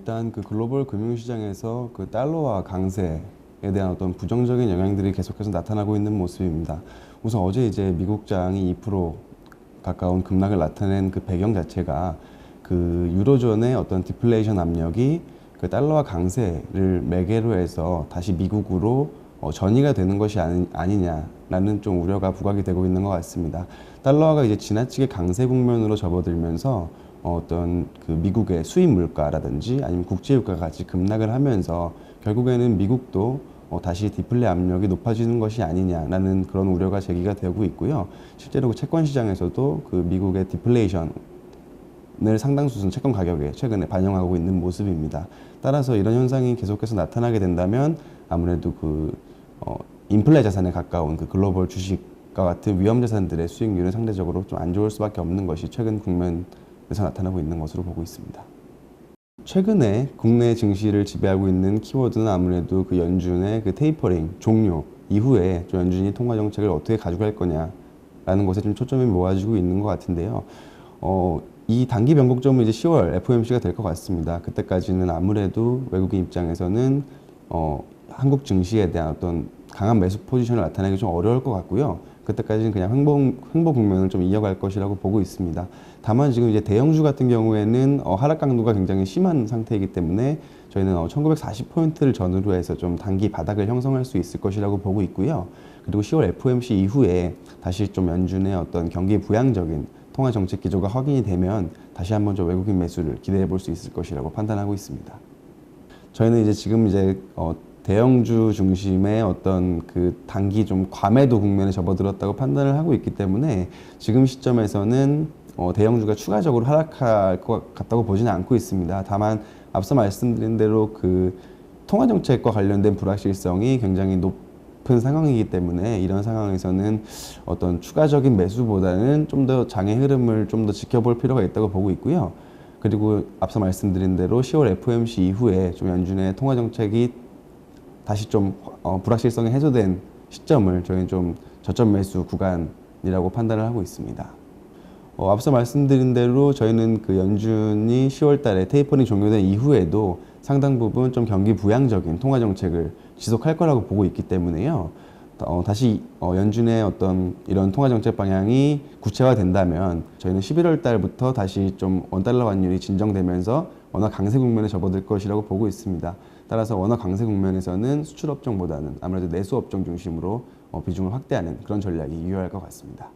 일단 그 글로벌 금융시장에서 그 달러화 강세에 대한 어떤 부정적인 영향들이 계속해서 나타나고 있는 모습입니다. 우선 어제 이제 미국장이 2% 가까운 급락을 나타낸 그 배경 자체가 그 유로존의 어떤 디플레이션 압력이 그 달러화 강세를 매개로 해서 다시 미국으로 전이가 되는 것이 아니냐라는 좀 우려가 부각이 되고 있는 것 같습니다. 달러화가 이제 지나치게 강세 국면으로 접어들면서 어떤 그 미국의 수입 물가라든지 아니면 국제 유가가 같이 급락을 하면서 결국에는 미국도 다시 디플레 압력이 높아지는 것이 아니냐라는 그런 우려가 제기가 되고 있고요. 실제로 그 채권 시장에서도 그 미국의 디플레이션을 상당수는 채권 가격에 최근에 반영하고 있는 모습입니다. 따라서 이런 현상이 계속해서 나타나게 된다면 아무래도 그 인플레 자산에 가까운 그 글로벌 주식과 같은 위험 자산들의 수익률은 상대적으로 좀 안 좋을 수밖에 없는 것이 최근 국면에서 나타나고 있는 것으로 보고 있습니다. 최근에 국내 증시를 지배하고 있는 키워드는 아무래도 그 연준의 그 테이퍼링 종료 이후에 좀 연준이 통화 정책을 어떻게 가져갈 거냐라는 것에 좀 초점이 모아지고 있는 것 같은데요. 이 단기 변곡점은 이제 10월 FOMC가 될 것 같습니다. 그때까지는 아무래도 외국인 입장에서는 한국 증시에 대한 어떤 강한 매수 포지션을 나타내기 좀 어려울 것 같고요. 그때까지는 그냥 횡보 국면을 좀 이어갈 것이라고 보고 있습니다. 다만 지금 이제 대형주 같은 경우에는 하락 강도가 굉장히 심한 상태이기 때문에 저희는 1940포인트를 전후로 해서 좀 단기 바닥을 형성할 수 있을 것이라고 보고 있고요. 그리고 10월 FOMC 이후에 다시 좀 연준의 어떤 경기 부양적인 통화 정책 기조가 확인이 되면 다시 한번 좀 외국인 매수를 기대해 볼 수 있을 것이라고 판단하고 있습니다. 저희는 이제 지금 이제 대형주 중심의 어떤 그 단기 좀 과매도 국면에 접어들었다고 판단을 하고 있기 때문에 지금 시점에서는 대형주가 추가적으로 하락할 것 같다고 보지는 않고 있습니다. 다만 앞서 말씀드린 대로 그 통화 정책과 관련된 불확실성이 굉장히 높은 상황이기 때문에 이런 상황에서는 어떤 추가적인 매수보다는 좀 더 장의 흐름을 좀 더 지켜볼 필요가 있다고 보고 있고요. 그리고 앞서 말씀드린 대로 10월 FOMC 이후에 좀 연준의 통화 정책이 다시 좀 불확실성이 해소된 시점을 저희는 좀 저점 매수 구간이라고 판단을 하고 있습니다. 앞서 말씀드린 대로 저희는 그 연준이 10월 달에 테이퍼링 종료된 이후에도 상당 부분 좀 경기 부양적인 통화 정책을 지속할 거라고 보고 있기 때문에요. 다시 연준의 어떤 이런 통화 정책 방향이 구체화된다면 저희는 11월 달부터 다시 좀 원달러 환율이 진정되면서 원화 강세 국면에 접어들 것이라고 보고 있습니다. 따라서 원화 강세 국면에서는 수출 업종보다는 아무래도 내수 업종 중심으로 비중을 확대하는 그런 전략이 유효할 것 같습니다.